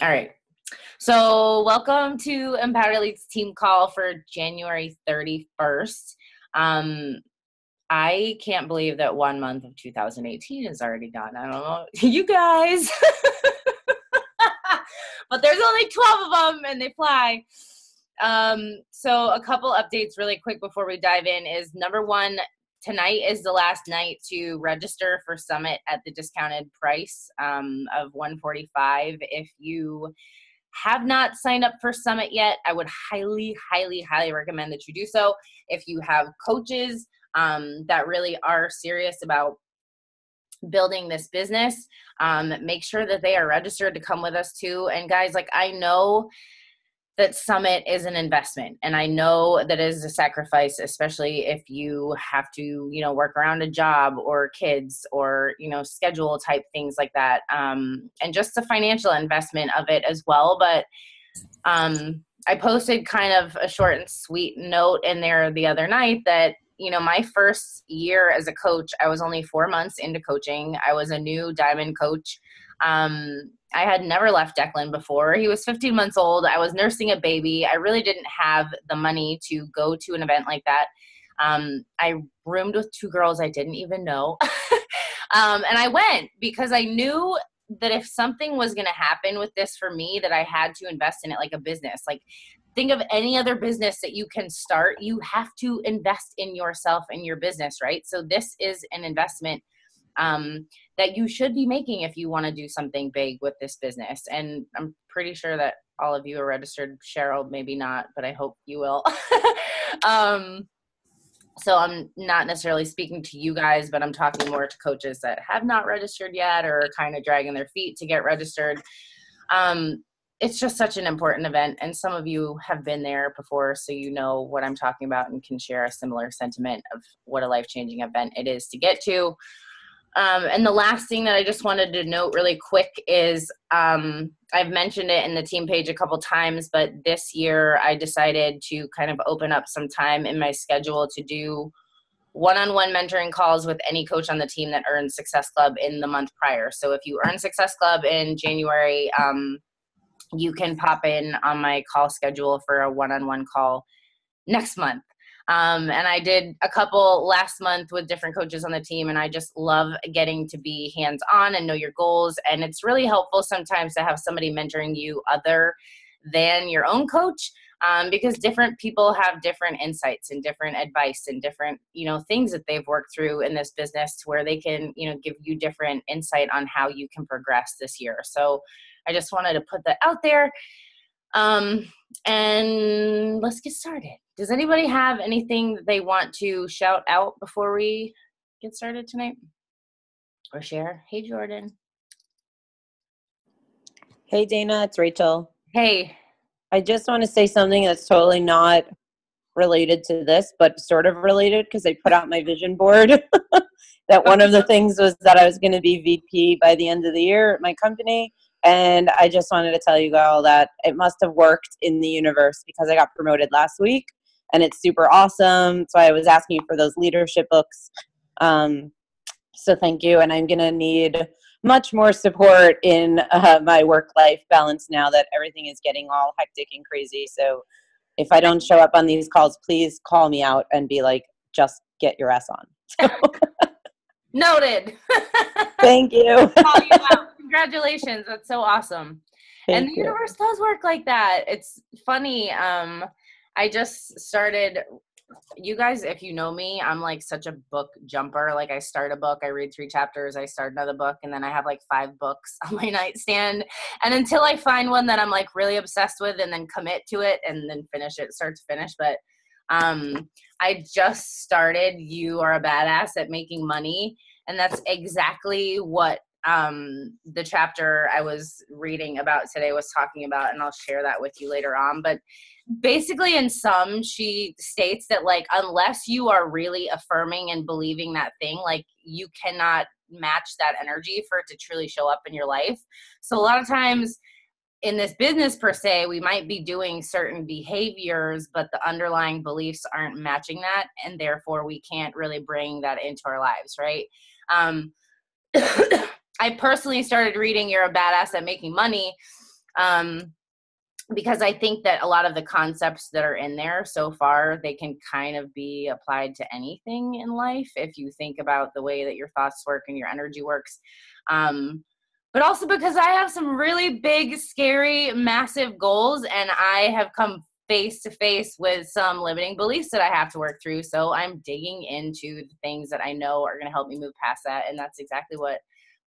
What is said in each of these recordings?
All right. So welcome to Empower Elite's team call for January 31st. I can't believe that 1 month of 2018 is already gone. I don't know, you guys, but there's only 12 of them and they fly. So a couple updates really quick before we dive in is number one, tonight is the last night to register for Summit at the discounted price of $145. If you have not signed up for Summit yet, I would highly, highly, highly recommend that you do so. If you have coaches that really are serious about building this business, make sure that they are registered to come with us too. And guys, like, I know that Summit is an investment, and I know that it is a sacrifice, especially if you have to, work around a job or kids or, schedule type things like that. And just the financial investment of it as well. But I posted kind of a short and sweet note in there the other night that, my first year as a coach, I was only 4 months into coaching. I was a new diamond coach. I had never left Declan before. He was 15 months old. I was nursing a baby. I really didn't have the money to go to an event like that. I roomed with 2 girls I didn't even know. And I went because I knew that if something was going to happen with this for me, that I had to invest in it like a business. Like, think of any other business that you can start. You have to invest in yourself and your business, right? So this is an investment that you should be making if you want to do something big with this business. And I'm pretty sure that all of you are registered. Cheryl, maybe not, but I hope you will. So I'm not necessarily speaking to you guys, but I'm talking more to coaches that have not registered yet or are kind of dragging their feet to get registered. It's just such an important event, and some of you have been there before, so you know what I'm talking about and can share a similar sentiment of what a life-changing event it is to get to. And the last thing that I just wanted to note really quick is I've mentioned it in the team page a couple times, but this year I decided to kind of open up some time in my schedule to do one-on-one mentoring calls with any coach on the team that earned Success Club in the month prior. So if you earn Success Club in January, you can pop in on my call schedule for a one-on-one call next month. And I did a couple last month with different coaches on the team, and I just love getting to be hands-on and know your goals. And it's really helpful sometimes to have somebody mentoring you other than your own coach, because different people have different insights and different advice and different, things that they've worked through in this business to where they can, give you different insight on how you can progress this year. So I just wanted to put that out there. And let's get started. Does anybody have anything that they want to shout out before we get started tonight or share? Hey, Jordan. Hey, Dana, it's Rachel. Hey. I just want to say something that's totally not related to this, but sort of related, because I put out my vision board that one of the things was that I was going to be VP by the end of the year at my company. And I just wanted to tell you all that it must have worked in the universe, because I got promoted last week and it's super awesome. So I was asking you for those leadership books. So thank you. And I'm going to need much more support in my work-life balance now that everything is getting all hectic and crazy. So if I don't show up on these calls, please call me out and be like, just get your ass on. Noted. Thank you. Call you out. Congratulations. That's so awesome. Thank the you. universe does work like that. It's funny. I just started, you guys, if you know me, I'm like such a book jumper. Like, I start a book, I read 3 chapters, I start another book, and then I have like 5 books on my nightstand. And until I find one that I'm like really obsessed with and then commit to it and then finish it, start to finish. But I just started You Are a Badass at Making Money. And that's exactly what the chapter I was reading about today was talking about. And I'll share that with you later on. But basically, in sum, she states that, like, unless you are really affirming and believing that thing, like, you cannot match that energy for it to truly show up in your life. So a lot of times in this business per se, we might be doing certain behaviors, but the underlying beliefs aren't matching that. And therefore we can't really bring that into our lives. Right. I personally started reading You're a Badass at Making Money Because I think that a lot of the concepts that are in there so far, they can kind of be applied to anything in life if you think about the way that your thoughts work and your energy works. But also because I have some really big, scary, massive goals, and I have come face to face with some limiting beliefs that I have to work through. So I'm digging into the things that I know are going to help me move past that. And that's exactly what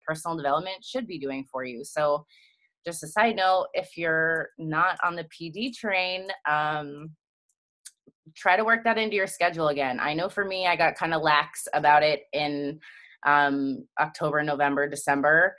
personal development should be doing for you. So just a side note, if you're not on the PD train, try to work that into your schedule again. I know for me, I got kind of lax about it in October, November, December,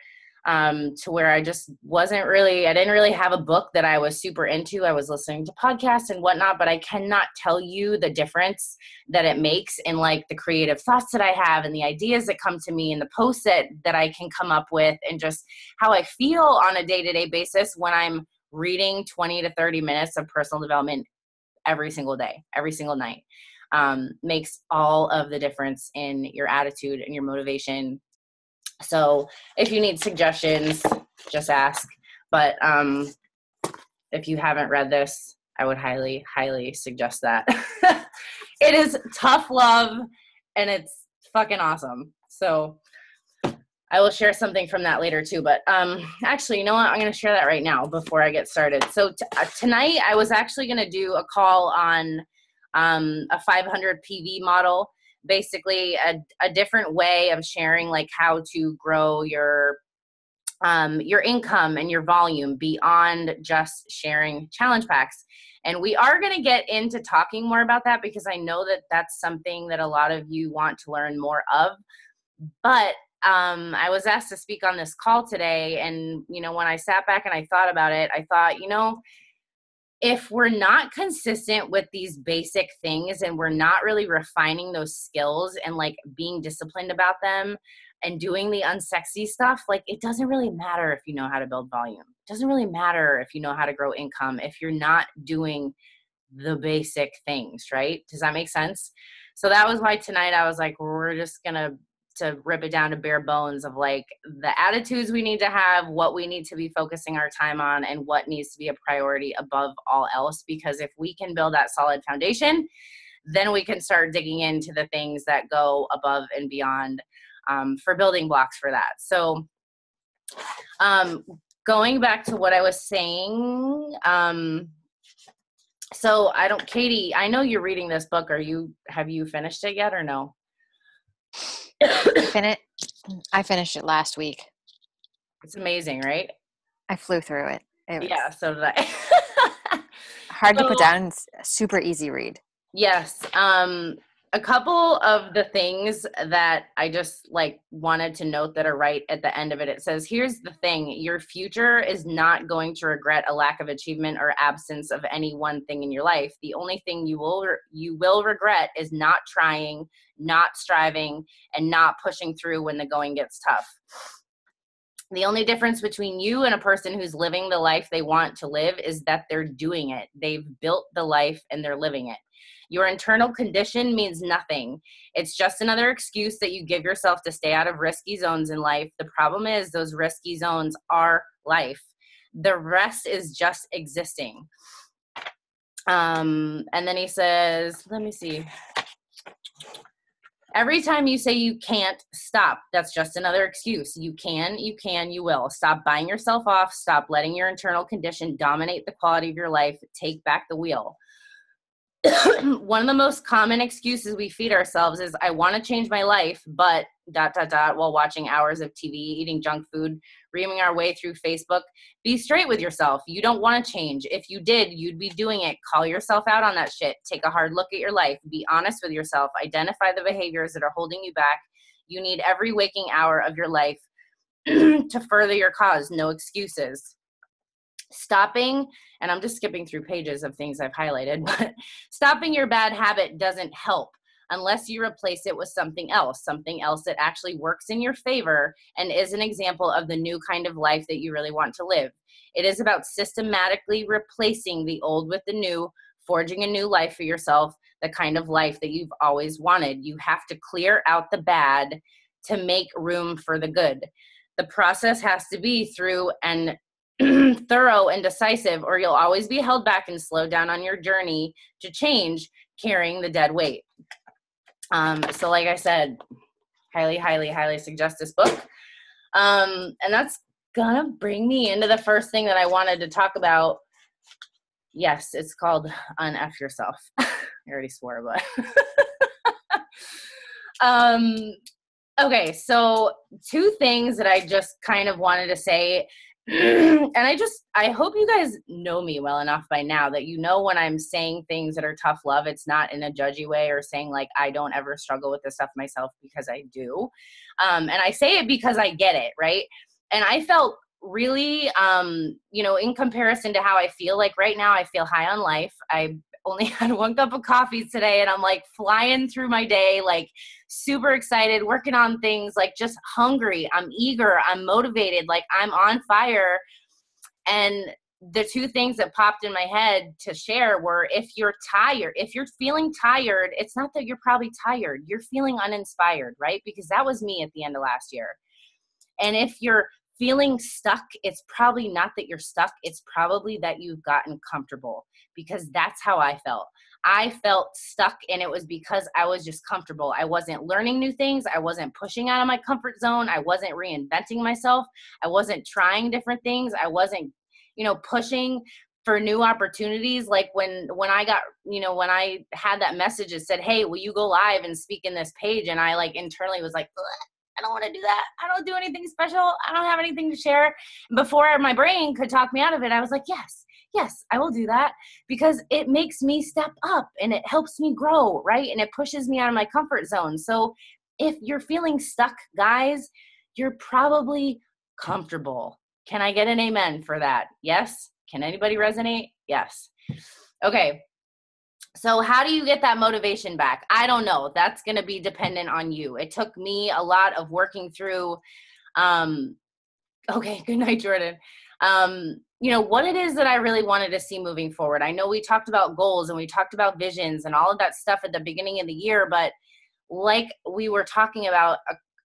to where I just I didn't really have a book that I was super into. I was listening to podcasts and whatnot, but I cannot tell you the difference that it makes in like the creative thoughts that I have and the ideas that come to me and the posts that I can come up with and just how I feel on a day-to-day basis when I'm reading 20 to 30 minutes of personal development every single day, every single night. Makes all of the difference in your attitude and your motivation. So if you need suggestions, just ask. But if you haven't read this, I would highly, highly suggest that. It is tough love, and it's fucking awesome. So I will share something from that later too. But actually, you know what? I'm going to share that right now before I get started. So tonight I was actually going to do a call on a 500 PV model. Basically a different way of sharing like how to grow your income and your volume beyond just sharing challenge packs. And we are going to get into talking more about that because I know that that's something that a lot of you want to learn more of. But I was asked to speak on this call today. And, you know, when I sat back and I thought about it, I thought, you know, if we're not consistent with these basic things and we're not really refining those skills and like being disciplined about them and doing the unsexy stuff, like it doesn't really matter if you know how to build volume. It doesn't really matter if you know how to grow income if you're not doing the basic things, right? Does that make sense? So that was why tonight I was like, we're just gonna rip it down to bare bones of like the attitudes we need to have, what we need to be focusing our time on, and what needs to be a priority above all else. Because if we can build that solid foundation, then we can start digging into the things that go above and beyond for building blocks for that. So going back to what I was saying, so Katie, I know you're reading this book. Have you finished it yet or no? I finished it last week. It's amazing, right? I flew through it. Yeah, so did I. Hard to put down. It's a super easy read. Yes. A couple of the things that I just like wanted to note that are right at the end of it. It says, here's the thing. Your future is not going to regret a lack of achievement or absence of any one thing in your life. The only thing you will regret is not trying, not striving, and not pushing through when the going gets tough. The only difference between you and a person who's living the life they want to live is that they're doing it. They've built the life and they're living it. Your internal condition means nothing. It's just another excuse that you give yourself to stay out of risky zones in life. The problem is those risky zones are life. The rest is just existing. And then he says, let me see. Every time you say you can't, stop. That's just another excuse. You can, you will. Stop buying yourself off. Stop letting your internal condition dominate the quality of your life. Take back the wheel. One of the most common excuses we feed ourselves is, I want to change my life, but ... while watching hours of TV, eating junk food, reaming our way through Facebook. Be straight with yourself. You don't want to change. If you did, you'd be doing it. Call yourself out on that shit. Take a hard look at your life. Be honest with yourself. Identify the behaviors that are holding you back. You need every waking hour of your life to further your cause. No excuses. Stopping, and I'm just skipping through pages of things I've highlighted, but stopping your bad habit doesn't help unless you replace it with something else that actually works in your favor and is an example of the new kind of life that you really want to live. It is about systematically replacing the old with the new, forging a new life for yourself, the kind of life that you've always wanted. You have to clear out the bad to make room for the good. The process has to be through an thorough and decisive, or you'll always be held back and slowed down on your journey to change, carrying the dead weight. So like I said, highly, highly, highly suggest this book. And that's gonna bring me into the first thing that I wanted to talk about. Yes, it's called Un-F Yourself. I already swore, but okay, so two things that I just kind of wanted to say. And I hope you guys know me well enough by now that you know when I'm saying things that are tough love, it's not in a judgy way or saying like I don't ever struggle with this stuff myself, because I do. And I say it because I get it, right? And I felt really, in comparison to how I feel like right now, I feel high on life. I only had 1 cup of coffee today and I'm like flying through my day, like super excited, working on things, like just hungry. I'm eager. I'm motivated. Like I'm on fire. And the two things that popped in my head to share were, if you're tired, if you're feeling tired, it's not that you're probably tired. You're feeling uninspired, right? Because that was me at the end of last year. And if you're feeling stuck, it's probably not that you're stuck. It's probably that you've gotten comfortable, because that's how I felt. I felt stuck, and it was because I was just comfortable. I wasn't learning new things. I wasn't pushing out of my comfort zone. I wasn't reinventing myself. I wasn't trying different things. I wasn't, pushing for new opportunities. Like when I got, when I had that message that said, hey, will you go live and speak in this page? And I like internally was like, I don't want to do that. I don't do anything special. I don't have anything to share. Before my brain could talk me out of it, I was like, yes, I will do that, because it makes me step up and it helps me grow, right? And it pushes me out of my comfort zone. So if you're feeling stuck, guys, you're probably comfortable. Can I get an amen for that? Yes? Can anybody resonate? Yes. Okay. So how do you get that motivation back? I don't know. That's going to be dependent on you. It took me a lot of working through, okay, good night, Jordan. What it is that I really wanted to see moving forward. I know we talked about goals and we talked about visions and all of that stuff at the beginning of the year, but like we were talking about,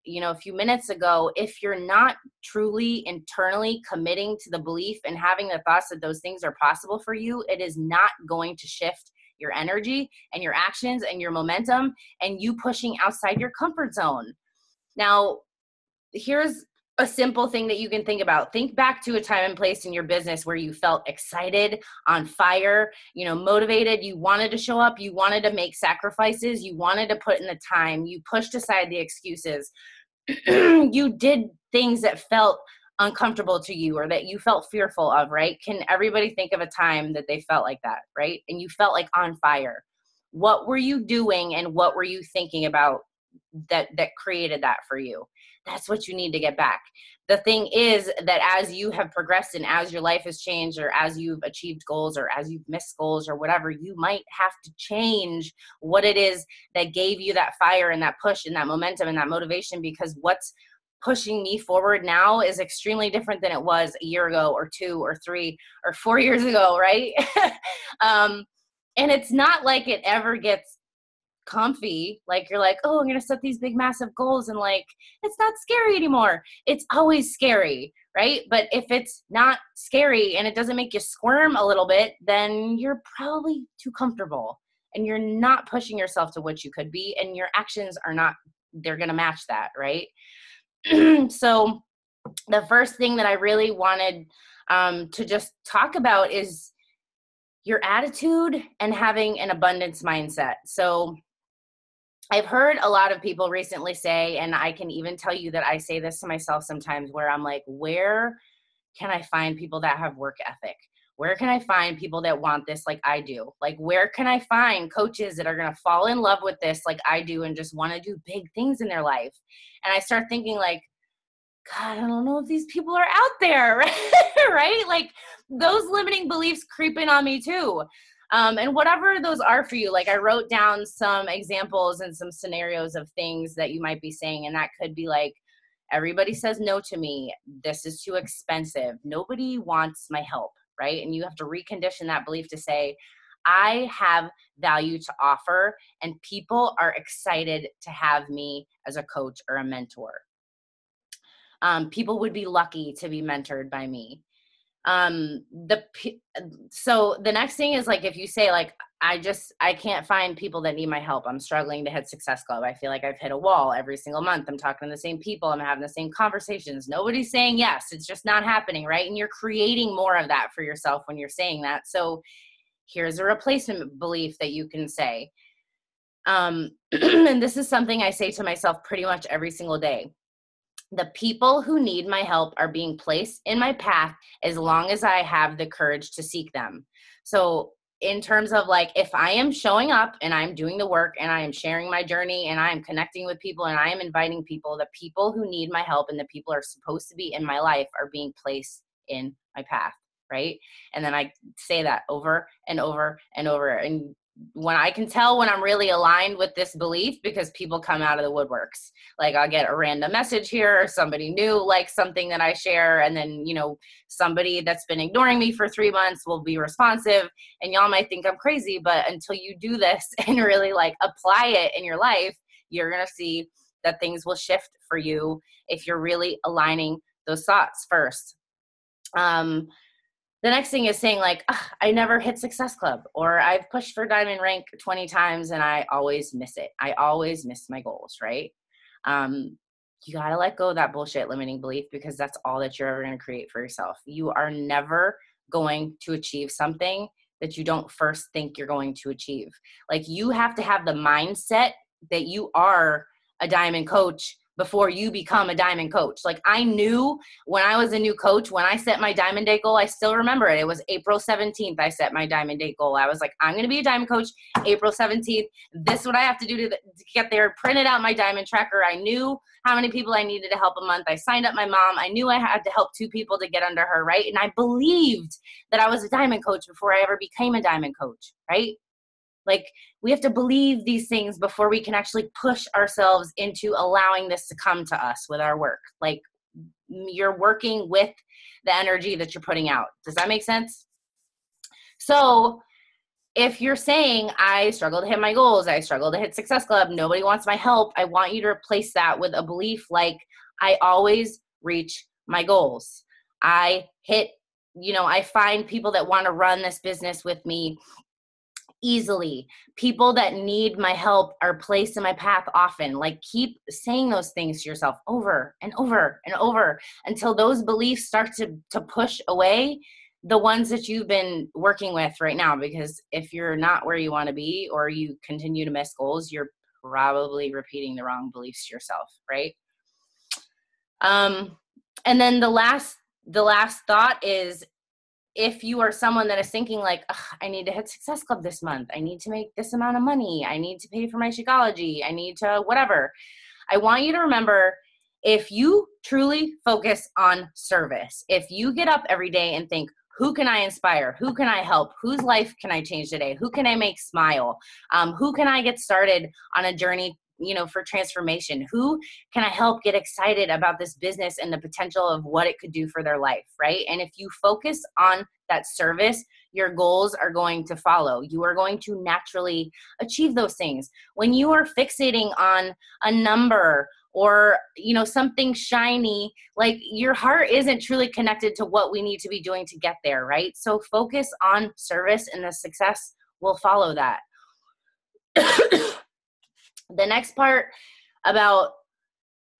a few minutes ago, if you're not truly internally committing to the belief and having the thoughts that those things are possible for you, it is not going to shift your energy and your actions and your momentum and you pushing outside your comfort zone. Now, here's a simple thing that you can think about. Think back to a time and place in your business where you felt excited, on fire, motivated. You wanted to show up. You wanted to make sacrifices. You wanted to put in the time. You pushed aside the excuses. You did things that felt uncomfortable to you or that you felt fearful of, right? Can everybody think of a time that they felt like that, right? And you felt like on fire. What were you doing and what were you thinking about that created that for you? That's what you need to get back. The thing is that as you have progressed and as your life has changed, or as you've achieved goals or as you've missed goals or whatever, you might have to change what it is that gave you that fire and that push and that momentum and that motivation, because what's pushing me forward now is extremely different than it was a year ago or 2 or 3 or 4 years ago, right? And it's not like it ever gets comfy. Like you're like, oh, I'm going to set these big, massive goals. And like, it's not scary anymore. It's always scary, right? But if it's not scary and it doesn't make you squirm a little bit, then you're probably too comfortable and you're not pushing yourself to what you could be. And your actions are not, they're going to match that, right? So the first thing that I really wanted to just talk about is your attitude and having an abundance mindset. So I've heard a lot of people recently say, and I can even tell you that I say this to myself sometimes, where I'm like, where can I find people that have work ethic? Where can I find people that want this like I do? Like, where can I find coaches that are going to fall in love with this like I do and just want to do big things in their life? And I start thinking like, God, I don't know if these people are out there, right? Like those limiting beliefs creeping on me too. And whatever those are for you, like I wrote down some examples and some scenarios of things that you might be saying. And that could be like, everybody says no to me. This is too expensive. Nobody wants my help, right? And you have to recondition that belief to say, I have value to offer and people are excited to have me as a coach or a mentor. People would be lucky to be mentored by me. So the next thing is like, if you say like, I can't find people that need my help. I'm struggling to hit Success Club. I feel like I've hit a wall every single month. I'm talking to the same people. I'm having the same conversations. Nobody's saying yes. It's just not happening, right? And you're creating more of that for yourself when you're saying that. So here's a replacement belief that you can say. And this is something I say to myself pretty much every single day. The people who need my help are being placed in my path as long as I have the courage to seek them. So in terms of like, if I am showing up and I'm doing the work and I am sharing my journey and I am connecting with people and I am inviting people, the people who need my help and the people are supposed to be in my life are being placed in my path, right? And then I say that over and over and over. And when I can tell when I'm really aligned with this belief, because people come out of the woodworks. Like I'll get a random message here, or somebody new, like something that I share. And then, you know, somebody that's been ignoring me for 3 months will be responsive, and y'all might think I'm crazy, but until you do this and really like apply it in your life, you're going to see that things will shift for you if you're really aligning those thoughts first. The next thing is saying like, I never hit Success Club, or I've pushed for diamond rank 20 times and I always miss it. I always miss my goals, right? You got to let go of that bullshit limiting belief, because that's all that you're ever going to create for yourself. You are never going to achieve something that you don't first think you're going to achieve. Like you have to have the mindset that you are a diamond coach before you become a diamond coach. Like I knew when I was a new coach, when I set my diamond day goal, I still remember it. It was April 17th. I set my diamond day goal. I was like, I'm going to be a diamond coach April 17th. This is what I have to do to get there. Printed out my diamond tracker. I knew how many people I needed to help a month. I signed up my mom. I knew I had to help 2 people to get under her, right? And I believed that I was a diamond coach before I ever became a diamond coach, right? Like we have to believe these things before we can actually push ourselves into allowing this to come to us with our work. Like you're working with the energy that you're putting out. Does that make sense? So if you're saying, I struggle to hit my goals, I struggle to hit Success Club, nobody wants my help, I want you to replace that with a belief like, I always reach my goals. I find people that want to run this business with me easily. People that need my help are placed in my path often. Like keep saying those things to yourself over and over and over until those beliefs start to push away the ones that you've been working with right now. Because if you're not where you want to be, or you continue to miss goals, you're probably repeating the wrong beliefs to yourself, right? And then the last thought is, if you are someone that is thinking like, I need to hit Success Club this month, I need to make this amount of money, I need to pay for my Shakeology, I need to whatever, I want you to remember, if you truly focus on service, if you get up every day and think, who can I inspire? Who can I help? Whose life can I change today? Who can I make smile? Who can I get started on a journey for transformation? Who can I help get excited about this business and the potential of what it could do for their life, right? And if you focus on that service, your goals are going to follow. You are going to naturally achieve those things. When you are fixating on a number or, something shiny, like your heart isn't truly connected to what we need to be doing to get there, right? So focus on service and the success will follow that. The next part about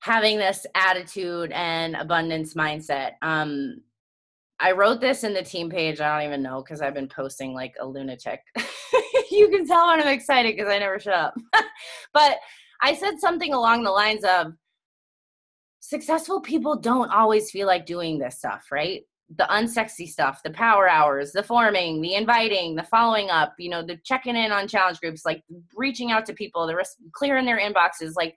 having this attitude and abundance mindset. I wrote this in the team page. I don't even know, because I've been posting like a lunatic. You can tell when I'm excited because I never shut up. But I said something along the lines of, successful people don't always feel like doing this stuff, right? The unsexy stuff, the power hours, the forming, the inviting, the following up, the checking in on challenge groups, like reaching out to people, the clearing their inboxes. Like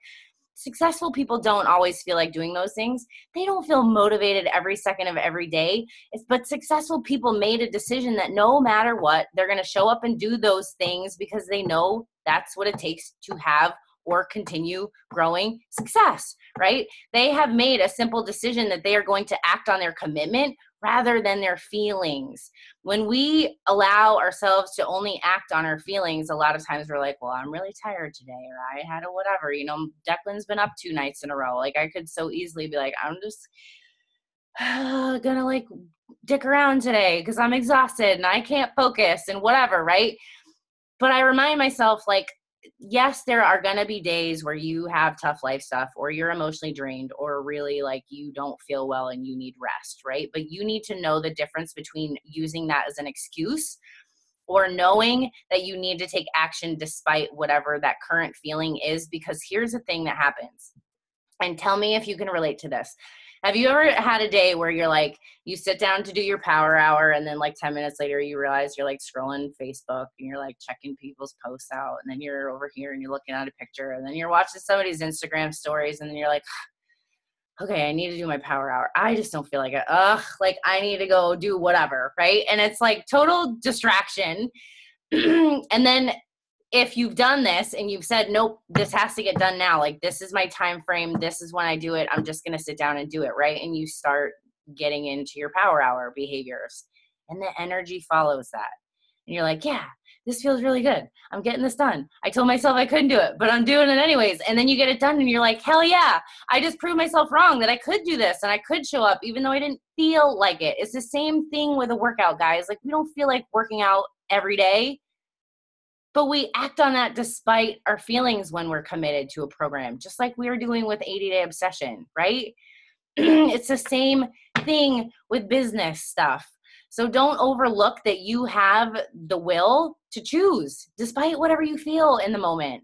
successful people don't always feel like doing those things. They don't feel motivated every second of every day. But successful people made a decision that no matter what, they're going to show up and do those things because they know that's what it takes to have or continue growing success, right? They have made a simple decision that they are going to act on their commitment rather than their feelings. When we allow ourselves to only act on our feelings, a lot of times we're like, well, I'm really tired today, or I had a whatever. Declan's been up 2 nights in a row. Like I could so easily be like, I'm just gonna like dick around today because I'm exhausted and I can't focus and whatever, right? But I remind myself, like, yes, there are going to be days where you have tough life stuff or you're emotionally drained or really like you don't feel well and you need rest, right? But you need to know the difference between using that as an excuse or knowing that you need to take action despite whatever that current feeling is. Because here's the thing that happens, and tell me if you can relate to this. Have you ever had a day where you're like, you sit down to do your power hour and then like 10 minutes later you realize you're like scrolling Facebook and you're like checking people's posts out, and then you're over here and you're looking at a picture, and then you're watching somebody's Instagram stories, and then you're like, okay, I need to do my power hour. I just don't feel like it. Like I need to go do whatever, right? And it's like total distraction. And then if you've done this and you've said, nope, this has to get done now, like this is my time frame, this is when I do it, I'm just going to sit down and do it, right? And you start getting into your power hour behaviors, and the energy follows that. And you're like, yeah, this feels really good. I'm getting this done. I told myself I couldn't do it, but I'm doing it anyways. And then you get it done and you're like, hell yeah, I just proved myself wrong that I could do this and I could show up even though I didn't feel like it. It's the same thing with a workout, guys. Like we don't feel like working out every day, but we act on that despite our feelings when we're committed to a program, just like we were doing with 80-Day Obsession, right? It's the same thing with business stuff. So don't overlook that you have the will to choose despite whatever you feel in the moment.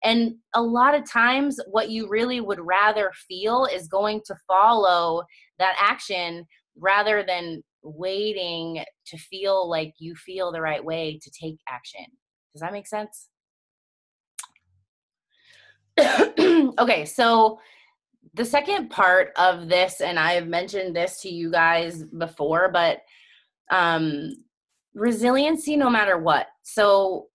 And a lot of times what you really would rather feel is going to follow that action rather than waiting to feel like you feel the right way to take action. Does that make sense? Okay, so the second part of this, and I've mentioned this to you guys before, but resiliency no matter what. So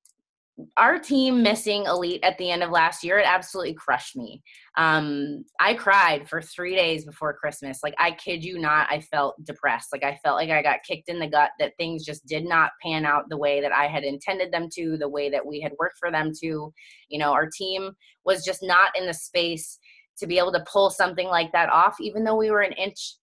our team missing Elite at the end of last year, it absolutely crushed me. I cried for 3 days before Christmas. Like, I kid you not, I felt depressed. Like, I felt like I got kicked in the gut, that things just did not pan out the way that I had intended them to, the way that we had worked for them to. You know, our team was just not in the space to be able to pull something like that off, even though we were an inch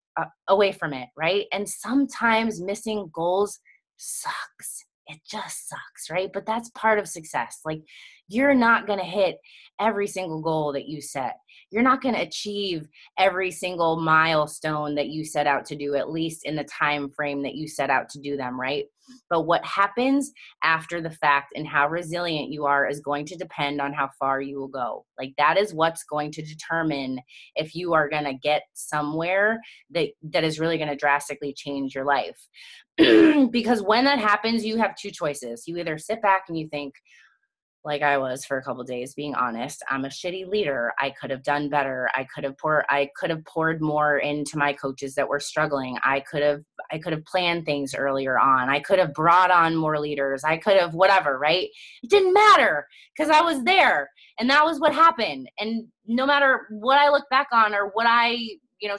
away from it, right? And sometimes missing goals sucks. It just sucks, right? But that's part of success. Like, you're not going to hit every single goal that you set. You're not going to achieve every single milestone that you set out to do, at least in the time frame that you set out to do them, right? But what happens after the fact and how resilient you are is going to depend on how far you will go. Like, that is what's going to determine if you are going to get somewhere that is really going to drastically change your life. Because when that happens, you have two choices. You either sit back and you think, like I was for a couple of days, being honest, I'm a shitty leader. I could have done better. I could have poured more into my coaches that were struggling. I could have planned things earlier on. I could have brought on more leaders. I could have whatever, right? It didn't matter because I was there and that was what happened. And no matter what I look back on or what I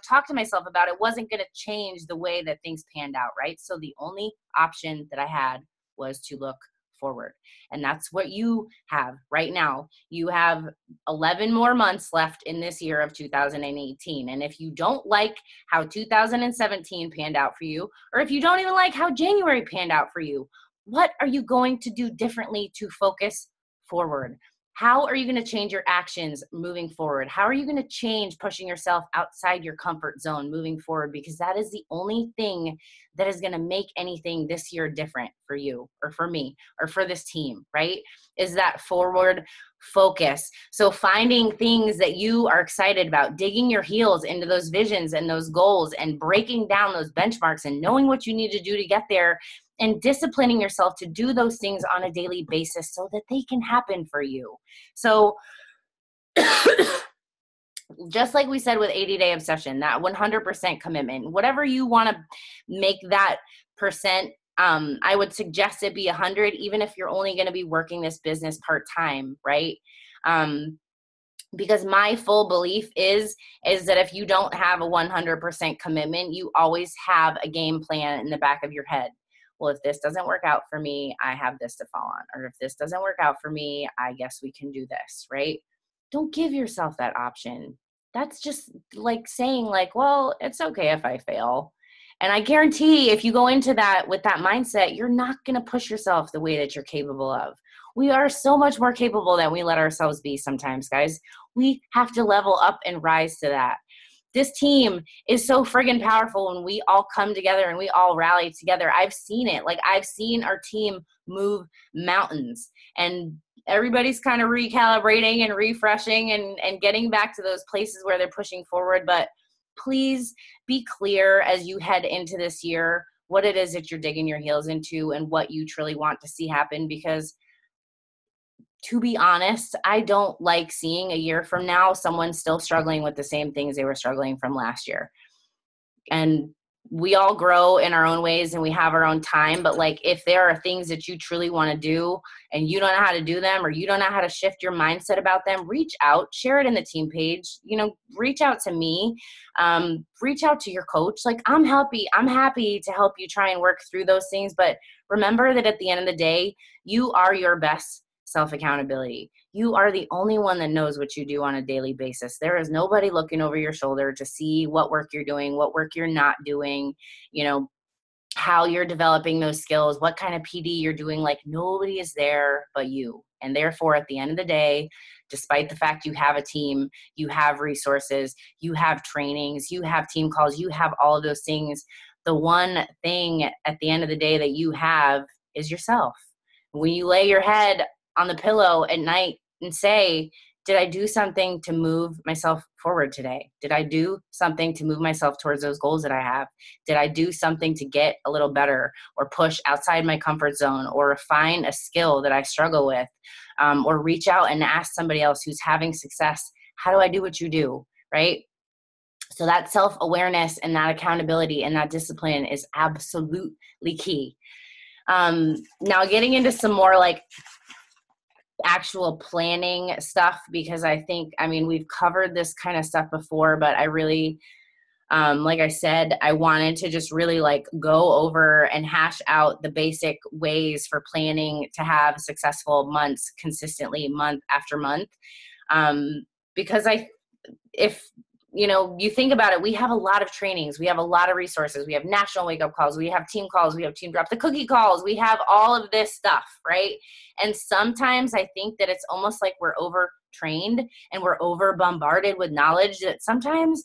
talk to myself about, it wasn't going to change the way that things panned out, right? So the only option that I had was to look forward. And that's what you have right now. You have 11 more months left in this year of 2018. And if you don't like how 2017 panned out for you, or if you don't even like how January panned out for you, what are you going to do differently to focus forward? How are you going to change your actions moving forward? How are you going to change pushing yourself outside your comfort zone moving forward? Because that is the only thing that is going to make anything this year different for you or for me or for this team, right? Is that forward focus. So finding things that you are excited about, digging your heels into those visions and those goals and breaking down those benchmarks and knowing what you need to do to get there, and disciplining yourself to do those things on a daily basis so that they can happen for you. So just like we said with 80-Day Obsession, that 100% commitment, whatever you want to make that percent, I would suggest it be 100, even if you're only going to be working this business part-time, right? Because my full belief is that if you don't have a 100% commitment, you always have a game plan in the back of your head. Well, if this doesn't work out for me, I have this to fall on. Or if this doesn't work out for me, I guess we can do this, right? Don't give yourself that option. That's just like saying like, well, it's okay if I fail. And I guarantee if you go into that with that mindset, you're not going to push yourself the way that you're capable of. We are so much more capable than we let ourselves be sometimes, guys. We have to level up and rise to that. This team is so friggin' powerful when we all come together and we all rally together. I've seen it. Like, I've seen our team move mountains, and everybody's kind of recalibrating and refreshing and getting back to those places where they're pushing forward. But please be clear as you head into this year what it is that you're digging your heels into and what you truly want to see happen, because to be honest, I don't like seeing a year from now someone still struggling with the same things they were struggling from last year. And we all grow in our own ways and we have our own time. But like, if there are things that you truly want to do and you don't know how to do them, or you don't know how to shift your mindset about them, reach out, share it in the team page, reach out to me, reach out to your coach. Like, I'm happy to help you try and work through those things. But remember that at the end of the day, you are your best self-accountability. You are the only one that knows what you do on a daily basis. There is nobody looking over your shoulder to see what work you're doing, what work you're not doing, how you're developing those skills, what kind of PD you're doing. Like, nobody is there but you. And therefore, at the end of the day, despite the fact you have a team, you have resources, you have trainings, you have team calls, you have all of those things, the one thing at the end of the day that you have is yourself. When you lay your head on the pillow at night and say, did I do something to move myself forward today? Did I do something to move myself towards those goals that I have? Did I do something to get a little better, or push outside my comfort zone, or refine a skill that I struggle with, or reach out and ask somebody else who's having success, how do I do what you do, right? So that self-awareness and that accountability and that discipline is absolutely key. Now getting into some more like actual planning stuff, because we've covered this kind of stuff before, but I really, like I said, I wanted to just really like go over and hash out the basic ways for planning to have successful months consistently, month after month. Because if you think about it, we have a lot of trainings, we have a lot of resources, we have national wake up calls, we have team calls, we have team drop the cookie calls, we have all of this stuff, right? And sometimes I think that it's almost like we're overtrained and we're over bombarded with knowledge, that sometimes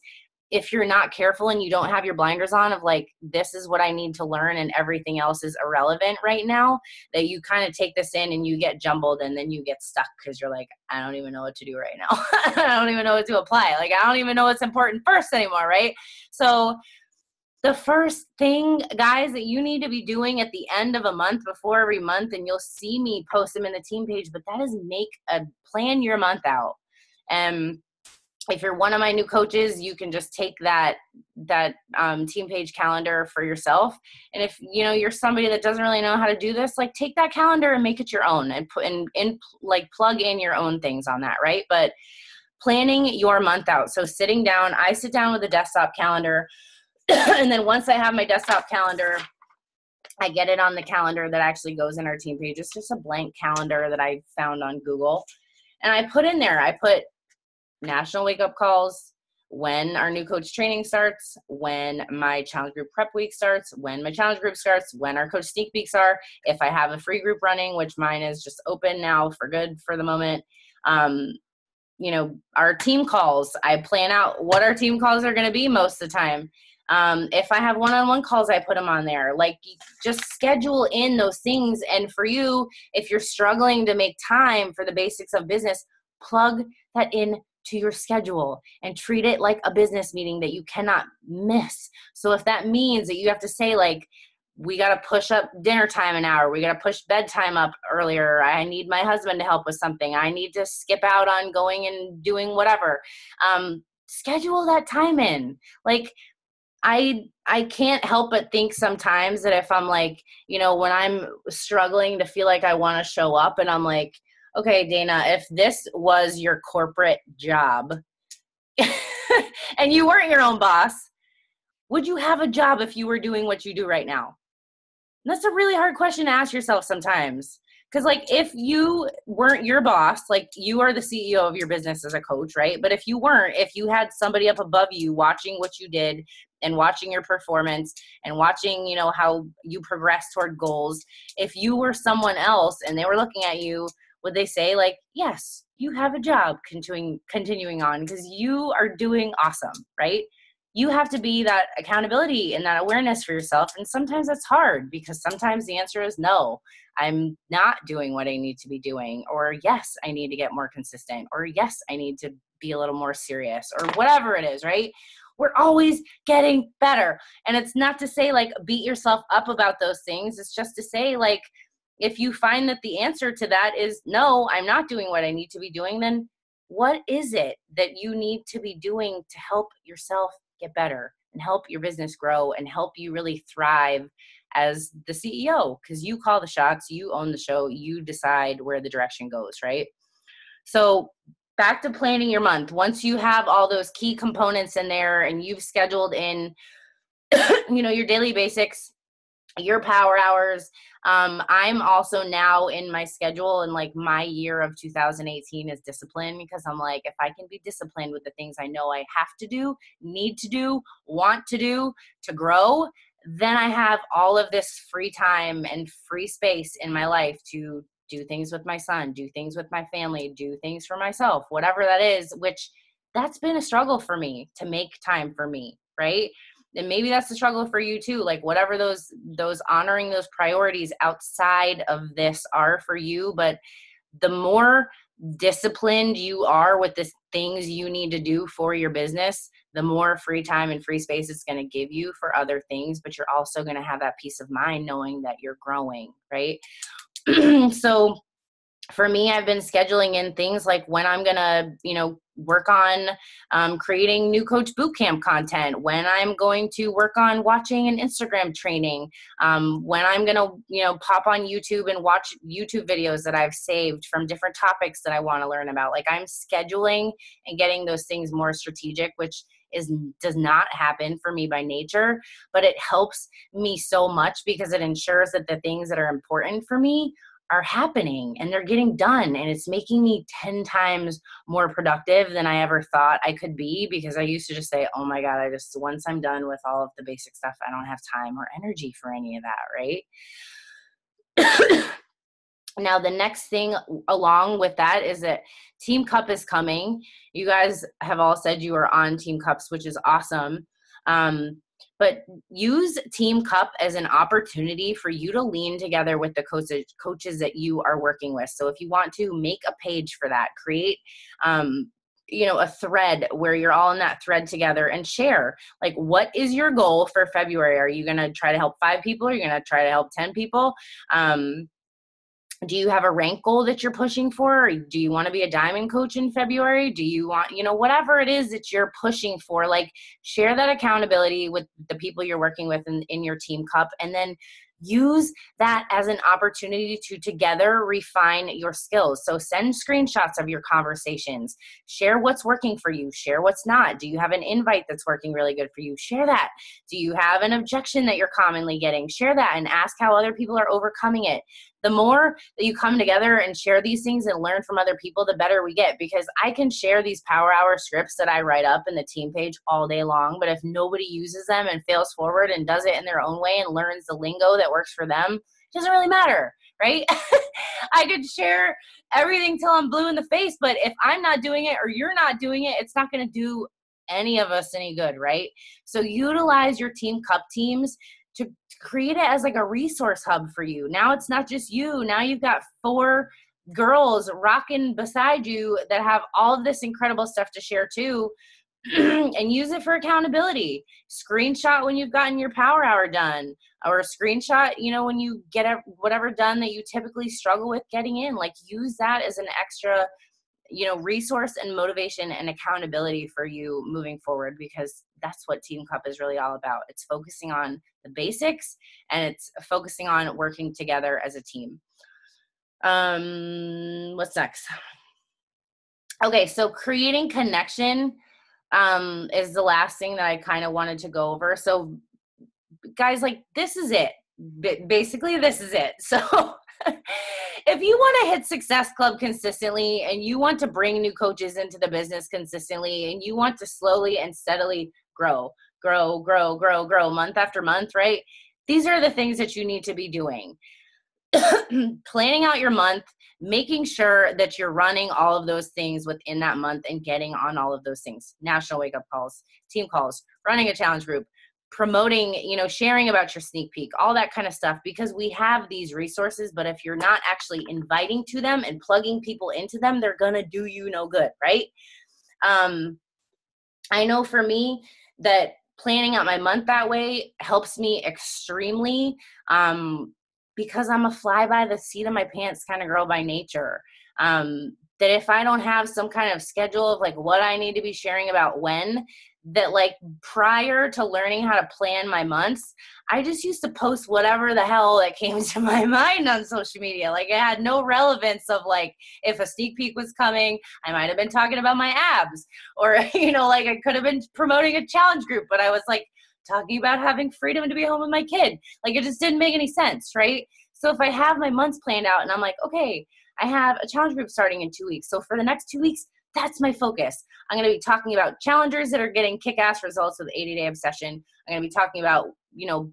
if you're not careful and you don't have your blinders on of like, this is what I need to learn and everything else is irrelevant right now, that you kind of take this in and you get jumbled and then you get stuck because you're like, I don't even know what to do right now. I don't even know what to apply. Like, I don't even know what's important first anymore, right? So the first thing, guys, that you need to be doing at the end of a month, before every month, and you'll see me post them in the team page, but that is plan your month out. And if you're one of my new coaches, you can just take that team page calendar for yourself. And if you're somebody that doesn't really know how to do this, like, take that calendar and make it your own and put in like plug in your own things on that, right? But planning your month out. So sitting down, I sit down with a desktop calendar, and then once I have my desktop calendar, I get it on the calendar that actually goes in our team page. It's just a blank calendar that I found on Google, and I put in there. I put national wake up calls, when our new coach training starts, when my challenge group prep week starts, when my challenge group starts, when our coach sneak peeks are, if I have a free group running, which mine is just open now for good for the moment. Our team calls, I plan out what our team calls are going to be most of the time. If I have one-on-one calls, I put them on there. Like, just schedule in those things. And for you, if you're struggling to make time for the basics of business, plug that in to your schedule and treat it like a business meeting that you cannot miss. So if that means that you have to say, like, we got to push up dinner time an hour, we got to push bedtime up earlier, I need my husband to help with something, I need to skip out on going and doing whatever, schedule that time in. Like, I can't help but think sometimes that if I'm like, when I'm struggling to feel like I want to show up, and I'm like, okay, Dana, if this was your corporate job and you weren't your own boss, would you have a job if you were doing what you do right now? And that's a really hard question to ask yourself sometimes, Because like if you weren't your boss, like you are the CEO of your business as a coach, right? But if you weren't, if you had somebody up above you watching what you did and watching your performance and watching, you know, how you progress toward goals, if you were someone else and they were looking at you, would they say like, yes, you have a job continuing on because you are doing awesome, right? You have to be that accountability and that awareness for yourself. And sometimes that's hard because sometimes the answer is no, I'm not doing what I need to be doing. Or yes, I need to get more consistent. Or yes, I need to be a little more serious or whatever it is, right? We're always getting better. And it's not to say like beat yourself up about those things. It's just to say like, if you find that the answer to that is no, I'm not doing what I need to be doing, then what is it that you need to be doing to help yourself get better and help your business grow and help you really thrive as the CEO? Because you call the shots, you own the show, you decide where the direction goes, right? So back to planning your month. Once you have all those key components in there and you've scheduled in, you know, your daily basics, your power hours. I'm also now in my schedule and like my year of 2018 is discipline, because I'm like, if I can be disciplined with the things I know I have to do, need to do, want to do to grow, then I have all of this free time and free space in my life to do things with my son, do things with my family, do things for myself, whatever that is, which that's been a struggle for me to make time for me, right? And maybe that's the struggle for you too. Like whatever those honoring those priorities outside of this are for you. But the more disciplined you are with the things you need to do for your business, the more free time and free space it's going to give you for other things. But you're also going to have that peace of mind knowing that you're growing, right? So for me, I've been scheduling in things like when I'm going to, you know, work on creating new coach bootcamp content, when I'm going to work on watching an Instagram training, when I'm going to, you know, pop on YouTube and watch YouTube videos that I've saved from different topics that I want to learn about. Like I'm scheduling and getting those things more strategic, which does not happen for me by nature, but it helps me so much because it ensures that the things that are important for me are happening and they're getting done, and it's making me 10 times more productive than I ever thought I could be, because I used to just say, oh my God, once I'm done with all of the basic stuff, I don't have time or energy for any of that, right? Now, the next thing along with that is that Team Cup is coming. You guys have all said you are on Team Cups, which is awesome. But use Team Cup as an opportunity for you to lean together with the coaches that you are working with. So if you want to make a page for that, create, you know, a thread where you're all in that thread together and share, like, what is your goal for February? Are you going to try to help 5 people? Are you going to try to help 10 people? Do you have a rank goal that you're pushing for? Or do you want to be a diamond coach in February? Do you want, you know, whatever it is that you're pushing for, like share that accountability with the people you're working with in your Team Cup, and then use that as an opportunity to together refine your skills. So send screenshots of your conversations, share what's working for you, share what's not. Do you have an invite that's working really good for you? Share that. Do you have an objection that you're commonly getting? Share that and ask how other people are overcoming it. The more that you come together and share these things and learn from other people, the better we get, because I can share these power hour scripts that I write up in the team page all day long, but if nobody uses them and fails forward and does it in their own way and learns the lingo that works for them, it doesn't really matter, right? I could share everything till I'm blue in the face, but if I'm not doing it or you're not doing it, it's not going to do any of us any good, right? So utilize your Team Cup teams to create it as like a resource hub for you. Now it's not just you. Now you've got 4 girls rocking beside you that have all of this incredible stuff to share too. And use it for accountability. Screenshot when you've gotten your power hour done, or a screenshot, you know, when you get whatever done that you typically struggle with getting in. Like use that as an extra, you know, resource and motivation and accountability for you moving forward, because that's what Team Cup is really all about. It's focusing on the basics and it's focusing on working together as a team. What's next? Okay, so creating connection is the last thing that I kind of wanted to go over. So guys, like this is it. Basically, this is it. So if you want to hit Success Club consistently and you want to bring new coaches into the business consistently and you want to slowly and steadily grow month after month, right? These are the things that you need to be doing. Planning out your month, making sure that you're running all of those things within that month and getting on all of those things. National wake up calls, team calls, running a challenge group, promoting, sharing about your sneak peek, all that kind of stuff, because we have these resources, but if you're not actually inviting to them and plugging people into them, they're going to do you no good, right? I know for me that planning out my month that way helps me extremely, because I'm a fly by the seat of my pants kind of girl by nature. That if I don't have some kind of schedule of like what I need to be sharing about when, that like prior to learning how to plan my months, I just used to post whatever the hell that came to my mind on social media. Like it had no relevance of like, if a sneak peek was coming, I might've been talking about my abs or, like I could have been promoting a challenge group, but I was like talking about having freedom to be home with my kid. Like it just didn't make any sense. Right. So if I have my months planned out and I'm like, okay, I have a challenge group starting in 2 weeks. So for the next 2 weeks, that's my focus. I'm going to be talking about challengers that are getting kick-ass results with 80-day obsession. I'm going to be talking about,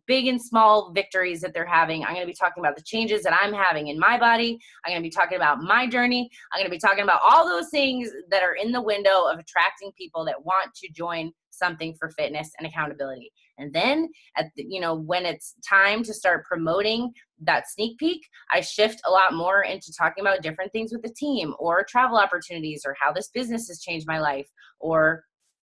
big and small victories that they're having. I'm going to be talking about the changes that I'm having in my body. I'm going to be talking about my journey. I'm going to be talking about all those things that are in the window of attracting people that want to join something for fitness and accountability. And then when it's time to start promoting that sneak peek, I shift a lot more into talking about different things with the team or travel opportunities or how this business has changed my life or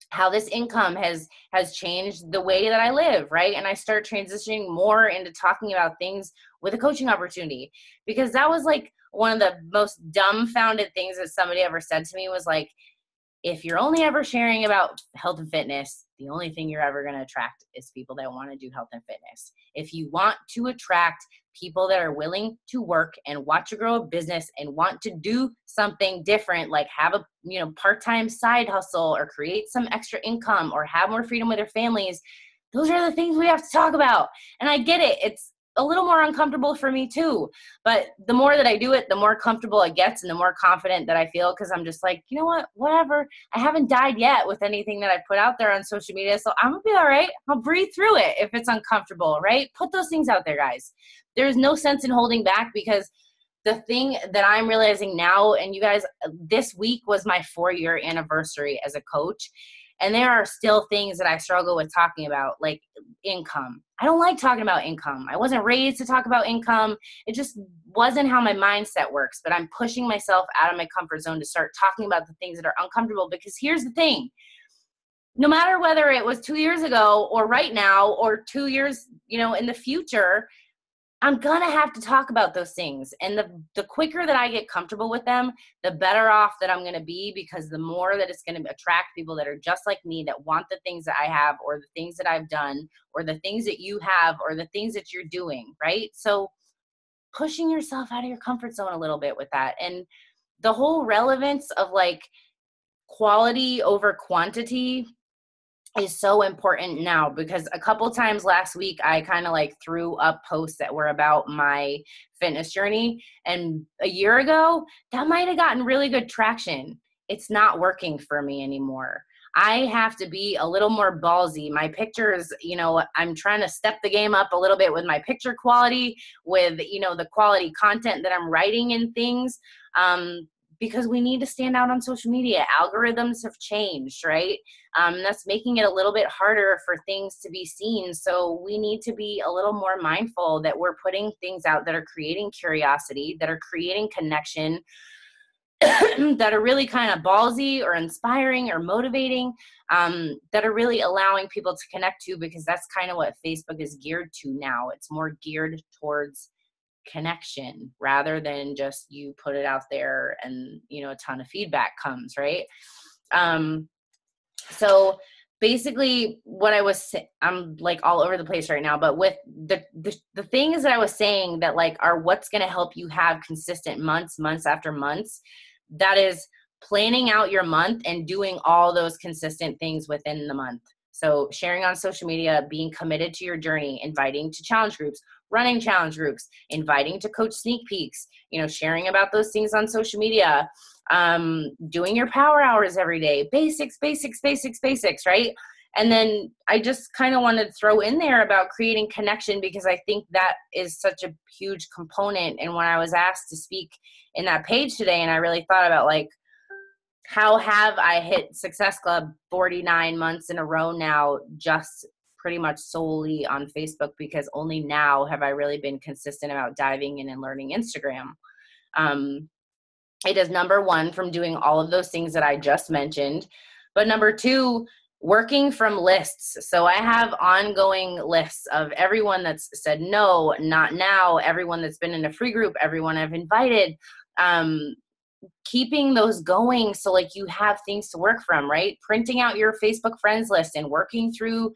how this income has changed the way that I live, right? And I start transitioning more into talking about things with a coaching opportunity, because that was like one of the most dumbfounded things that somebody ever said to me was like, if you're only ever sharing about health and fitness, the only thing you're ever going to attract is people that want to do health and fitness. If you want to attract people that are willing to work and want to grow a business and want to do something different, like have a part-time side hustle or create some extra income or have more freedom with their families, those are the things we have to talk about. And I get it. It's a little more uncomfortable for me too. But the more that I do it, the more comfortable it gets and the more confident that I feel, because I'm just like, you know what, whatever. I haven't died yet with anything that I put out there on social media. So I'm going to be all right. I'll breathe through it if it's uncomfortable, right? Put those things out there, guys. There's no sense in holding back, because the thing that I'm realizing now, and you guys, this week was my 4-year anniversary as a coach. And there are still things that I struggle with talking about, like income. I don't like talking about income. I wasn't raised to talk about income. It just wasn't how my mindset works. But I'm pushing myself out of my comfort zone to start talking about the things that are uncomfortable, because here's the thing. No matter whether it was 2 years ago or right now or 2 years, in the future, I'm going to have to talk about those things. And the quicker that I get comfortable with them, the better off that I'm going to be, because the more that it's going to attract people that are just like me, that want the things that I have or the things that I've done or the things that you have or the things that you're doing, right? So pushing yourself out of your comfort zone a little bit with that. And the whole relevance of like quality over quantity is so important now, because a couple times last week I kind of like threw up posts that were about my fitness journey, and a year ago that might have gotten really good traction. It's not working for me anymore. I have to be a little more ballsy. My pictures, I'm trying to step the game up a little bit with my picture quality, with the quality content that I'm writing and things, because we need to stand out on social media. Algorithms have changed, right? That's making it a little bit harder for things to be seen. So we need to be a little more mindful that we're putting things out that are creating curiosity, that are creating connection, that are really kind of ballsy or inspiring or motivating, that are really allowing people to connect to, because that's kind of what Facebook is geared to now. It's more geared towards connection rather than just you put it out there and a ton of feedback comes, right? So basically what I'm like all over the place right now, but with the things that I was saying that like are what's going to help you have consistent months after months, that is planning out your month and doing all those consistent things within the month. So sharing on social media, being committed to your journey, inviting to challenge groups, running challenge groups, inviting to coach sneak peeks, sharing about those things on social media, doing your power hours every day, basics, right? And then I just kind of wanted to throw in there about creating connection, because I think that is such a huge component. And when I was asked to speak in that page today, and I really thought about like, how have I hit Success Club 49 months in a row now, just pretty much solely on Facebook, because only now have I really been consistent about diving in and learning Instagram. It is number one from doing all of those things that I just mentioned. But number two, working from lists. So I have ongoing lists of everyone that's said no, not now, everyone that's been in a free group, everyone I've invited, keeping those going. So like you have things to work from, right? Printing out your Facebook friends list and working through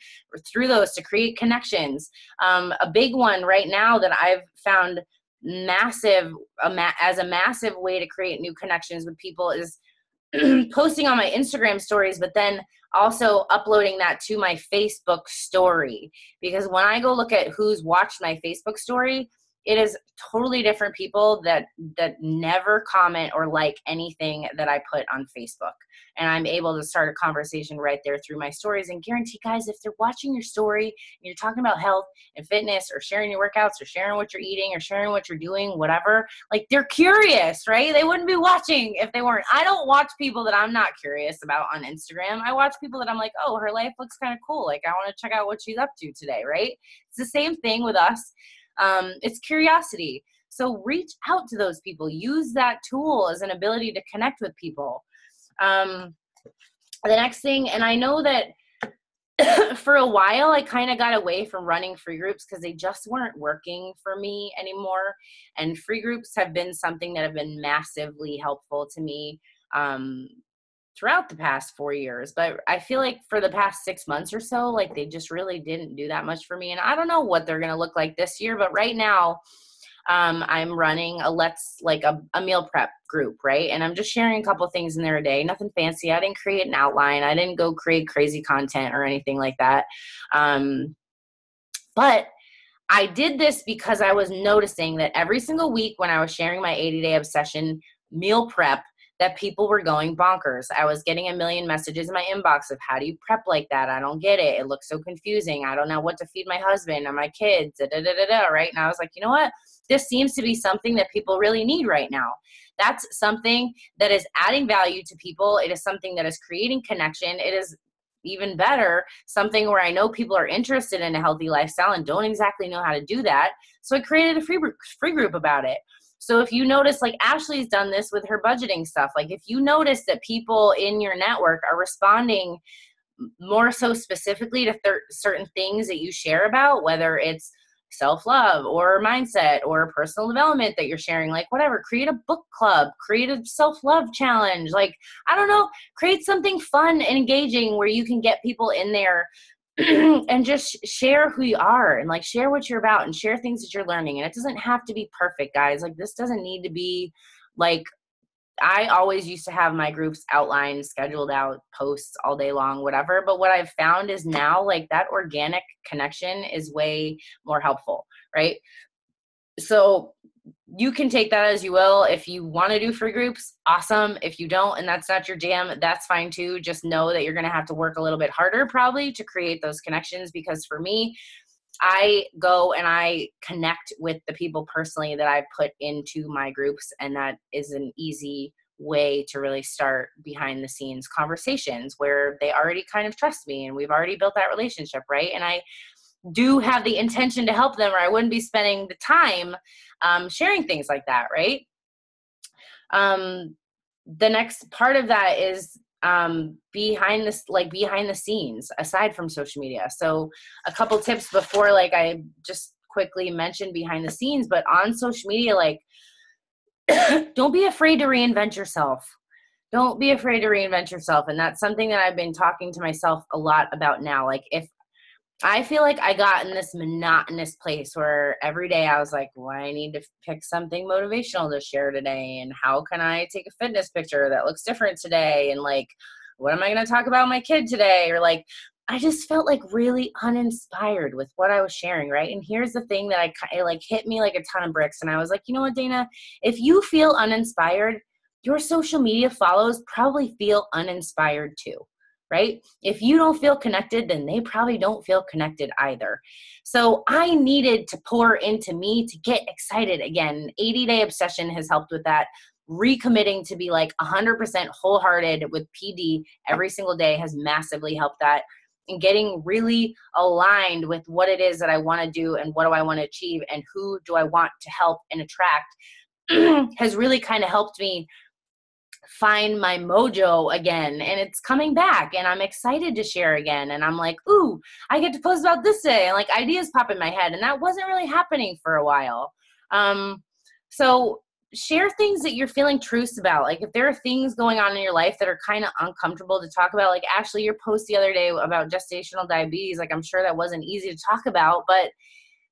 those to create connections. A big one right now that I've found as a massive way to create new connections with people is posting on my Instagram stories, but then also uploading that to my Facebook story. Because when I go look at who's watched my Facebook story, it is totally different people that never comment or like anything that I put on Facebook. And I'm able to start a conversation right there through my stories. And guarantee, guys, if they're watching your story and you're talking about health and fitness or sharing your workouts or sharing what you're eating or sharing what you're doing, whatever, like they're curious, right? They wouldn't be watching if they weren't. I don't watch people that I'm not curious about on Instagram. I watch people that I'm like, oh, her life looks kind of cool. Like I want to check out what she's up to today, right? It's the same thing with us. It's curiosity. So reach out to those people. Use that tool as an ability to connect with people. The next thing, and I know that for a while I kind of got away from running free groups because they just weren't working for me anymore. And free groups have been something that have been massively helpful to me throughout the past 4 years. But I feel like for the past 6 months or so, like they just really didn't do that much for me. And I don't know what they're going to look like this year, but right now I'm running a meal prep group, right? And I'm just sharing a couple things in there a day, nothing fancy. I didn't create an outline. I didn't go create crazy content or anything like that. But I did this because I was noticing that every single week when I was sharing my 80-day obsession meal prep, that people were going bonkers. I was getting a million messages in my inbox of, how do you prep like that? I don't get it. It looks so confusing. I don't know what to feed my husband and my kids, right? And I was like, you know what? This seems to be something that people really need right now. That's something that is adding value to people. It is something that is creating connection. It is even better, something where I know people are interested in a healthy lifestyle and don't exactly know how to do that. So I created a free group about it. So if you notice, like Ashley's done this with her budgeting stuff, like if you notice that people in your network are responding more so specifically to certain things that you share about, whether it's self-love or mindset or personal development that you're sharing, like whatever, create a book club, create a self-love challenge, like, I don't know, create something fun and engaging where you can get people in there and just share who you are and like share what you're about and share things that you're learning. And it doesn't have to be perfect, guys. Like this doesn't need to be like, I always used to have my groups outlined, scheduled out, posts all day long, whatever. But what I've found is now like that organic connection is way more helpful, right? So you can take that as you will. If you want to do free groups, awesome. If you don't, and that's not your jam, that's fine too. Just know that you're going to have to work a little bit harder probably to create those connections, because for me, I go and I connect with the people personally that I put into my groups. And that is an easy way to really start behind the scenes conversations where they already kind of trust me and we've already built that relationship, right? And I do have the intention to help them, or I wouldn't be spending the time sharing things like that, right? The next part of that is behind the scenes aside from social media. So a couple tips before, like I just quickly mentioned behind the scenes, but on social media, like don't be afraid to reinvent yourself. Don't be afraid to reinvent yourself. And that's something that I've been talking to myself a lot about now. Like if I feel like I got in this monotonous place where every day I was like, well, I need to pick something motivational to share today. And how can I take a fitness picture that looks different today? And like, what am I going to talk about my kid today? Or like, I just felt like really uninspired with what I was sharing, right? And here's the thing that it like hit me like a ton of bricks. And I was like, you know what, Dana, if you feel uninspired, your social media follows probably feel uninspired too, right? If you don't feel connected, then they probably don't feel connected either. So I needed to pour into me to get excited again. 80-day obsession has helped with that. Recommitting to be like 100% wholehearted with PD every single day has massively helped that. And getting really aligned with what it is that I want to do and what do I want to achieve and who do I want to help and attract has really kind of helped me find my mojo again. And it's coming back and I'm excited to share again. And I'm like, ooh, I get to post about this today. And like ideas pop in my head. And that wasn't really happening for a while. So share things that you're feeling truths about. Like if there are things going on in your life that are kind of uncomfortable to talk about, like Ashley, your post the other day about gestational diabetes, like I'm sure that wasn't easy to talk about, but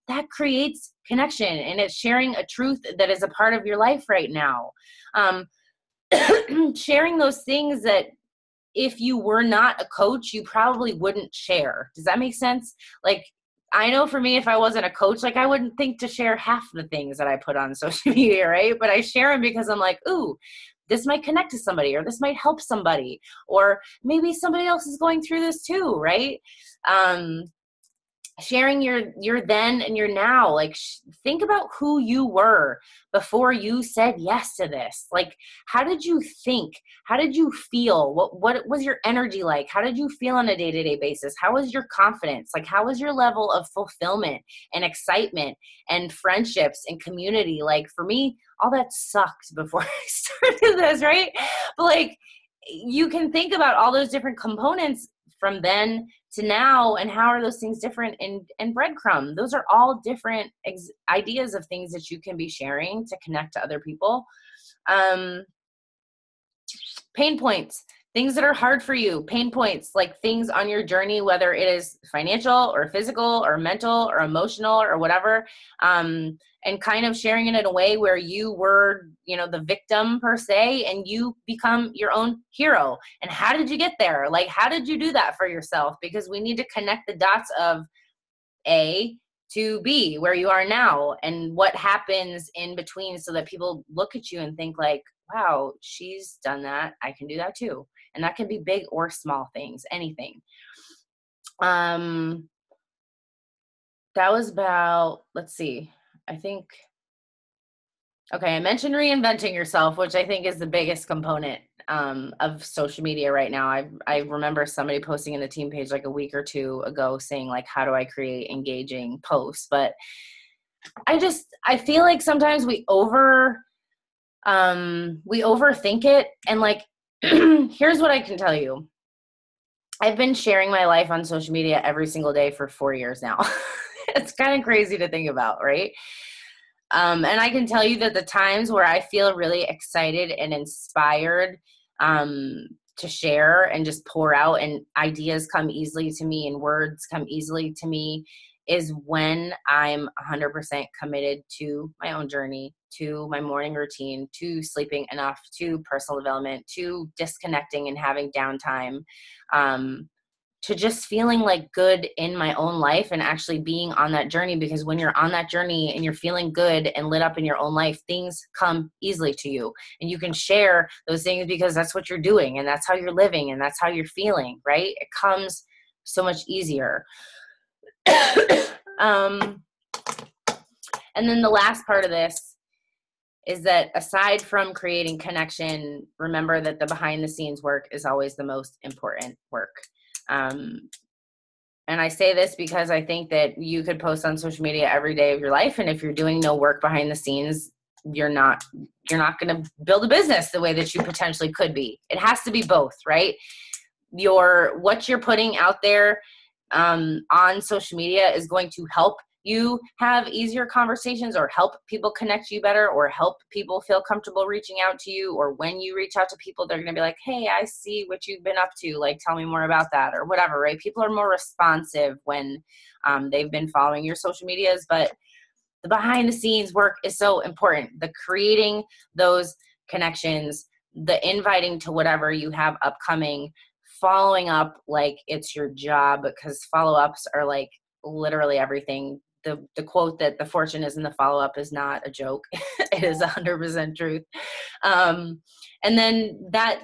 that creates connection and it's sharing a truth that is a part of your life right now. Sharing those things that if you were not a coach, you probably wouldn't share. Does that make sense? Like, I know for me, if I wasn't a coach, like I wouldn't think to share half the things that I put on social media, right? But I share them because I'm like, ooh, this might connect to somebody or this might help somebody, or maybe somebody else is going through this too, right? Sharing your then and your now, like think about who you were before you said yes to this. Like, how did you think? How did you feel? What was your energy like? How did you feel on a day-to-day basis? How was your confidence? Like, how was your level of fulfillment and excitement and friendships and community? Like for me, all that sucked before I started this, right? But like, you can think about all those different components from then to now, and how are those things different in breadcrumb? Those are all different ideas of things that you can be sharing to connect to other people. Pain points, things that are hard for you, pain points, like things on your journey, whether it is financial or physical or mental or emotional or whatever, and kind of sharing it in a way where you were, the victim per se, and you become your own hero. And how did you get there? Like, how did you do that for yourself? Because we need to connect the dots of A to B, where you are now, and what happens in between, so that people look at you and think like, wow, she's done that. I can do that too. And that can be big or small things, anything. That was about, let's see, I mentioned reinventing yourself, which I think is the biggest component of social media right now. I remember somebody posting in the team page like a week or two ago saying like, how do I create engaging posts? But I feel like sometimes we overthink it. And like, here's what I can tell you. I've been sharing my life on social media every single day for 4 years now. It's kind of crazy to think about, right? And I can tell you that the times where I feel really excited and inspired to share and just pour out, and ideas come easily to me and words come easily to me, is when I'm 100% committed to my own journey, to my morning routine, to sleeping enough, to personal development, to disconnecting and having downtime, to just feeling like good in my own life and actually being on that journey. Because when you're on that journey and you're feeling good and lit up in your own life, things come easily to you, and you can share those things because that's what you're doing and that's how you're living and that's how you're feeling, right? It comes so much easier. And then the last part of this is that aside from creating connection, remember that the behind the scenes work is always the most important work. And I say this because I think that you could post on social media every day of your life, and if you're doing no work behind the scenes, you're not going to build a business the way that you potentially could be. It has to be both, right? What you're putting out there on social media is going to help you have easier conversations, or help people connect you better, or help people feel comfortable reaching out to you. Or when you reach out to people, they're going to be like, hey, I see what you've been up to. Like, tell me more about that, or whatever, right? People are more responsive when they've been following your social medias. But the behind the scenes work is so important. The creating those connections, the inviting to whatever you have upcoming, following up like it's your job, because follow-ups are like literally everything. The quote that the fortune is in the follow-up is not a joke. It is 100% truth. And then that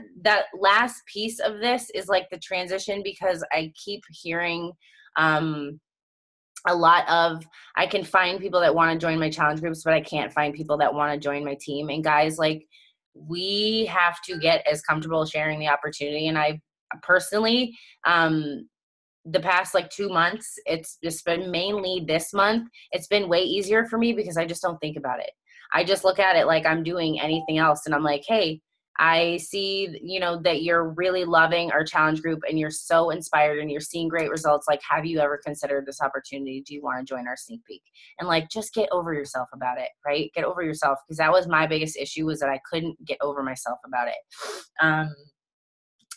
last piece of this is like the transition, because I keep hearing a lot of, I can find people that want to join my challenge groups, but I can't find people that want to join my team. And guys, like, we have to get as comfortable sharing the opportunity. And I personally, the past like 2 months, it's just been mainly this month, it's been way easier for me because I just don't think about it. I just look at it like I'm doing anything else. And I'm like, hey, I see, you know, that you're really loving our challenge group and you're so inspired and you're seeing great results. Like, have you ever considered this opportunity? Do you want to join our sneak peek? And like, just get over yourself about it, right? Get over yourself. Because that was my biggest issue, was that I couldn't get over myself about it.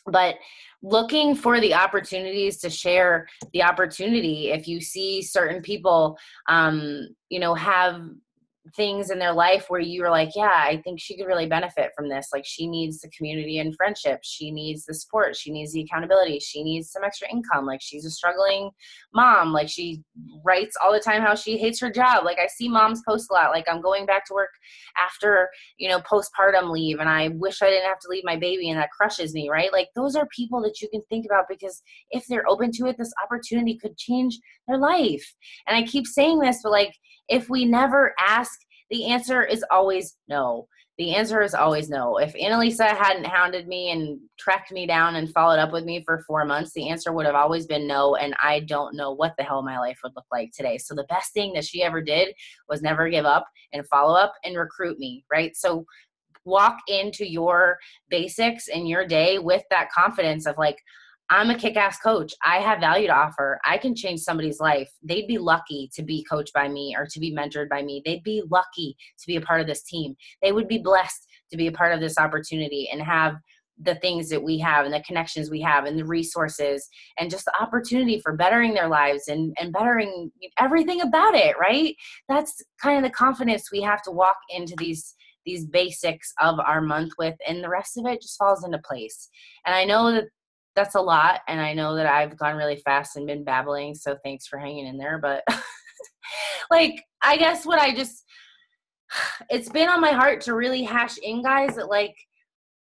But looking for the opportunities to share the opportunity. If you see certain people, you know, have things in their life where you're like, yeah, I think she could really benefit from this. Like, she needs the community and friendship. She needs the support. She needs the accountability. She needs some extra income. Like, she's a struggling mom. Like, she writes all the time how she hates her job. Like, I see moms post a lot. Like, I'm going back to work after, you know, postpartum leave, and I wish I didn't have to leave my baby, and that crushes me, right? Like, those are people that you can think about, because if they're open to it, this opportunity could change their life. And I keep saying this, but like, if we never ask, the answer is always no. The answer is always no. If Annalisa hadn't hounded me and tracked me down and followed up with me for 4 months, the answer would have always been no. And I don't know what the hell my life would look like today. So the best thing that she ever did was never give up and follow up and recruit me, right? So walk into your basics in your day with that confidence of like, I'm a kick-ass coach. I have value to offer. I can change somebody's life. They'd be lucky to be coached by me or to be mentored by me. They'd be lucky to be a part of this team. They would be blessed to be a part of this opportunity and have the things that we have and the connections we have and the resources and just the opportunity for bettering their lives and bettering everything about it, right? That's kind of the confidence we have to walk into these basics of our month with, and the rest of it just falls into place. And I know that that's a lot, and I know that I've gone really fast and been babbling, so thanks for hanging in there. But like, I guess what it's been on my heart to really hash in, guys, that like,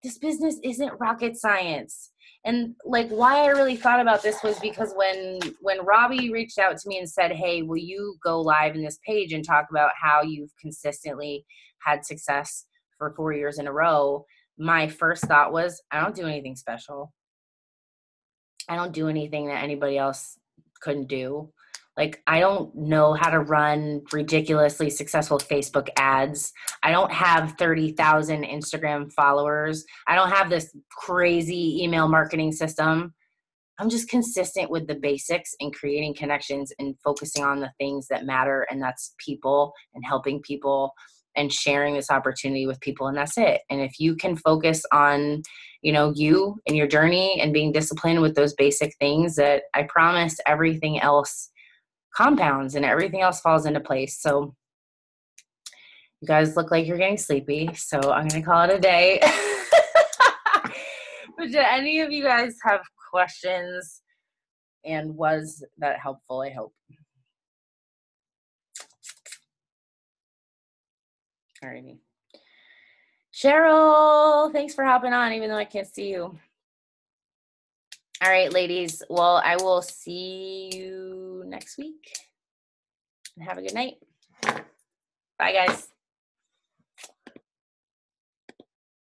this business isn't rocket science. And like, why I really thought about this was because when Robbie reached out to me and said, hey, will you go live in this page and talk about how you've consistently had success for 4 years in a row, my first thought was, I don't do anything special. I don't do anything that anybody else couldn't do. Like, I don't know how to run ridiculously successful Facebook ads. I don't have 30,000 Instagram followers. I don't have this crazy email marketing system. I'm just consistent with the basics and creating connections and focusing on the things that matter. And that's people and helping people and sharing this opportunity with people. And that's it. And if you can focus on, you know, you and your journey and being disciplined with those basic things, that I promise everything else compounds and everything else falls into place. So you guys look like you're getting sleepy, so I'm going to call it a day. But do any of you guys have questions? And was that helpful? I hope. Alrighty. Cheryl, thanks for hopping on, even though I can't see you. All right, ladies. Well, I will see you next week. And have a good night. Bye, guys.